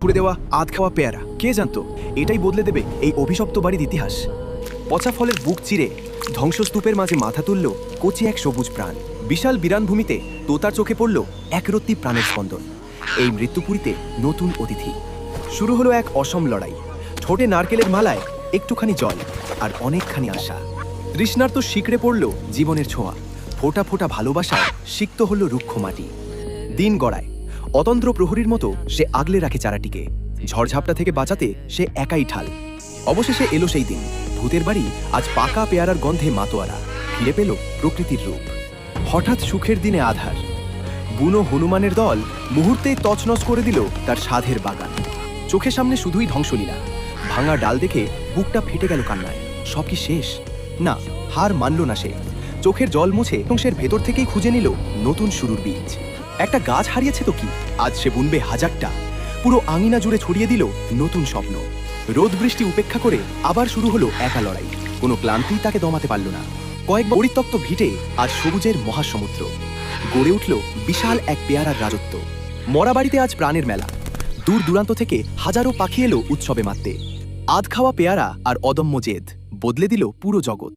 পুড়ে দেওয়া আধ খাওয়া পেয়ারা, কে জানতো এটাই বদলে দেবে এই অভিশপ্ত বাড়ির ইতিহাস। পচা ফলের বুক চিরে ধ্বংসস্তূপের মাঝে মাথা তুলল কচি এক সবুজ প্রাণ। বিশাল বিরানভূমিতে তোতার চোখে পড়ল একরত্তি প্রাণের স্পন্দন। এই মৃত্যুপুরীতে নতুন অতিথি। শুরু হলো এক অসম লড়াই। ঠোঁটে নারকেলের মালায় একটুখানি জল আর অনেকখানি আশা। তৃষ্ণার্ত শিকড়ে পড়ল জীবনের ছোঁয়া। ফোঁটা ফোঁটা ভালোবাসায় সিক্ত হল রুক্ষ মাটি। দিন গড়ায়, অতন্ত্র প্রহরীর মতো সে আগলে রাখে চারাটিকে। ঝড়ঝাপটা থেকে বাঁচাতে সে একাই ঠাল। অবশেষে এলো সেই দিন। ভূতের বাড়ি আজ পাকা পেয়ারার গন্ধে মাতোয়ারা। ফিরে পেল প্রকৃতির রূপ। হঠাৎ সুখের দিনে আধার। বুনো হনুমানের দল মুহূর্তেই তছনছ করে দিল তার সাধের বাগান। চোখের সামনে শুধুই ধ্বংসলীলা। ভাঙা ডাল দেখে বুকটা ফেটে গেল কান্নায়। সব কি শেষ? না, হার মানল না সে। চোখের জল মুছে ধ্বংসের ভেতর থেকেই খুঁজে নিল নতুন শুরুর বীজ। একটা গাছ হারিয়েছে তো কি, আজ সে বুনবে হাজারটা। পুরো আঙিনা জুড়ে ছড়িয়ে দিল নতুন স্বপ্ন। রোদ বৃষ্টি উপেক্ষা করে আবার শুরু হলো একা লড়াই। কোনো ক্লান্তি তাকে দমাতে পারল না। কয়েক পরিত্যক্ত ভিটে আজ সবুজের মহাসমুদ্র। গড়ে উঠল বিশাল এক পেয়ারার রাজত্ব। মরা বাড়িতে আজ প্রাণের মেলা। দূর দূরান্ত থেকে হাজারো পাখি এলো উৎসবে মাততে। আধ খাওয়া পেয়ারা আর অদম্য জেদ বদলে দিল পুরো জগৎ।